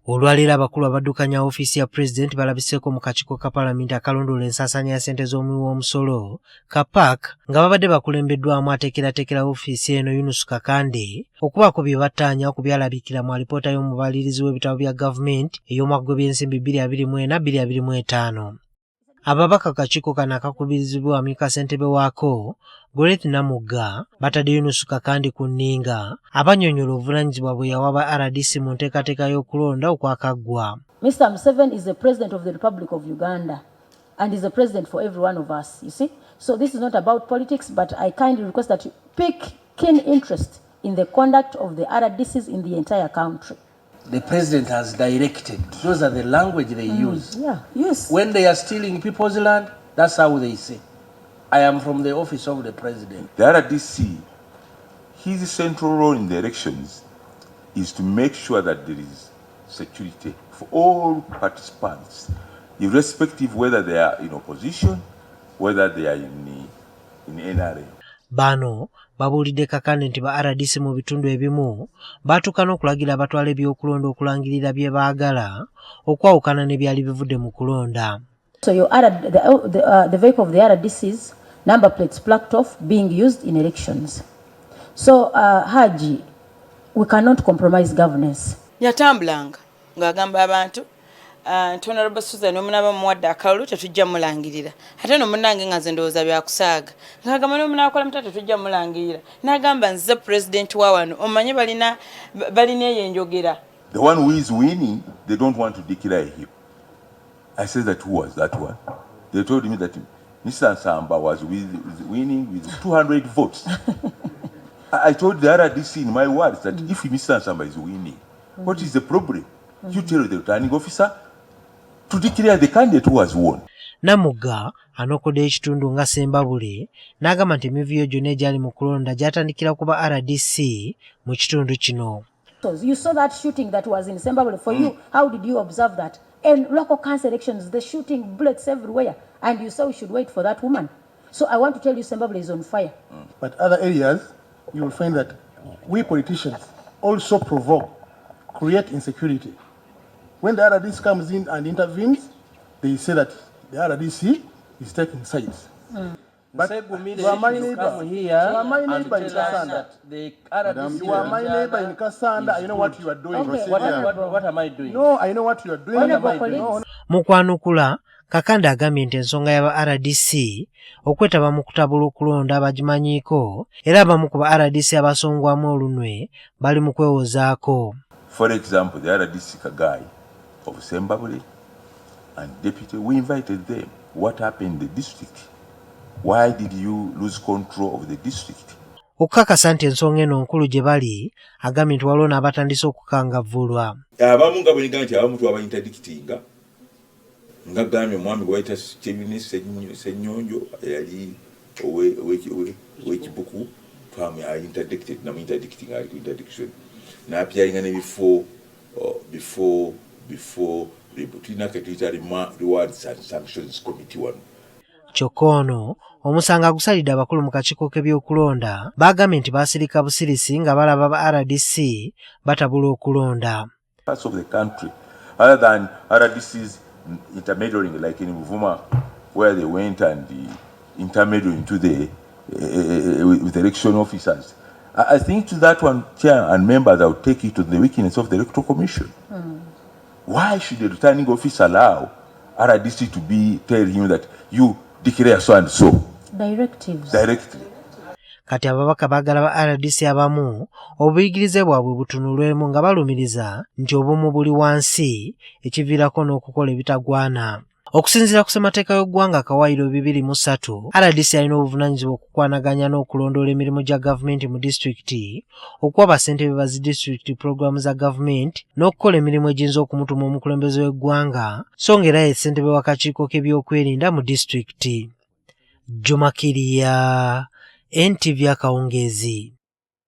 Olwaleero abakulu abaddukanya ofiisi ya Pulezidenti balabiseeko mu kakiiko ka Palamenti akalondoola ensasanya ya ssente z'omuwi w'omusolo Kapak nga babadde bakulembeddwamu ateekerateekera ofiisi eno Yunusu Kakande okubaako bye battaanya ku byalabikira mu alipoota y'omubalirizi w'ebitabo bya gavumenti ey'omwaka gw'ebyensimbi 2024-2025. Ababaka kakiiko kano akakubirizibwa amyuka ssentebe waako Namugga batadde Yunusu Kakande ku nninga abannyonnyola obuvunaanyizibwa bwe yawa ba RDC mu nteekateeka y'okulonda okwakaggwa. Mr. Museveni is the President of the Republic of Uganda and is the President for every one of us, you see. So this is not about politics, but I kindly request that you pick keen interest in the conduct of the RDCs in the entire country. The President has directed. Those are the language they use. Yeah, yes. When they are stealing people's land, that's how they say. I am from the office of the President. The RDC, his central role in the elections is to make sure that there is security for all participants, irrespective whether they are in opposition, whether they are in NRA. Bano babuulidde Kakande nti ba RDC mu bitundu ebimu baatuuka n'okulagira abatwala ebyokulonda okulangirira bye baagala okwawukana n'ebyali bivudde mu kulonda. So the vehicle of the RDCs, number plates plucked off, being used in elections. So Haji, we cannot compromise governance. Yatambulanga ng'agamba abantu Honorable Susan omunaba muwadde akalulu tetujja mulangirira ate no munnange nga nze ndowooza byakusaaga ng'agamba n'omunaakola mutata tetujja mulangirira n'agamba nze President wa wano omanyi balina eyo enjogera. The one who is winning, they don't want to declare him. I said that who was that one? They told me that Mr. Nsamba was winning with 200 votes. I told the RDC in my words that if Mr. Nsamba is winning, what is the problem? You tell the returning officer to declare the candidate who has won. Namugga anokodde ekitundu nga Sembabule n'agamba nti emivuyo gyonna egyali mu kulonda gyatandikira ku ba RDC mu kitundu kino. You saw that shooting that was in Sembabule. For you, how did you observe that? In local council elections, they're shooting bullets everywhere, and you say we should wait for that woman. So I want to tell you, Sembabule is on fire. But other areas, you will find that we politicians also provoke, create insecurity. When the RDC comes in and intervenes, they say that the RDC is taking sides. But you are my neighbor. You are my neighbor in Kasanda. You are my neighbor in Kasanda. I know what you are doing. Okay. What am I doing? No, I know what you are doing. What am I doing? Mu kwanukula, Kakande agambye nti ensonga y'aba RDC okwetaba mu kutabula okulonda abagimanyiiko era abamu ku ba RDC abasongwamu olunwe bali mu kwewozaako. For example, the RDC Kagai of Sembabule and deputy, we invited them. What happened in the district? Why did you lose control of the district? Okukakasa nti ensonga eno nkulu gye bali agambye nti waliwo n'abatandise okukangavvulwa. Abamu nga bwe nti abamu twabayinterdictinga nga gambye omwami gwe bayita Ssenyonjo yali ow'ekibuku interdicted namu-interdicting ali ku interdiction n'apyalinga n'ebifo before tulina ke tuyita rewards and sanctions committee wano. Kyokka ono omusango agusalidde abakulu mu kakiiko k'ebyokulonda bagambye nti baasirika busirisi nga balaba ba RDC batabula okulonda. Parts of the country other than RDC's intermediating, like in Buvuma, where they went and intermediate into with election officers. I think to that one, chair and members, I would take it to the weakness of the Electoral Commission. Why should the returning officer allow RDC to tell him that you declare so and so? Directively. Kati ababaka baagala ba RDC abamu obuyigirize bwabwe butunulwemu nga balumiriza nti obumu buli wansi ekivirako n'okukola ebitagwana. Okusinziira ku ssemateeka y'eggwanga akawaayiro 203, RDC alina obuvunaanyizibwa okukwanaganya n'okulondoola emirimu gya gavumenti mu disitulikiti, okuwa bassentebe ba zi disitulikiti pulogulaamu za gavumenti n'okukola emirimu egiyinza okumutuma omukulembeze w'eggwanga so ng'era ye ssentebe w'akakiiko k'ebyokwerinda mu disitulikiti. Jumakiriya NTV Akawungeezi.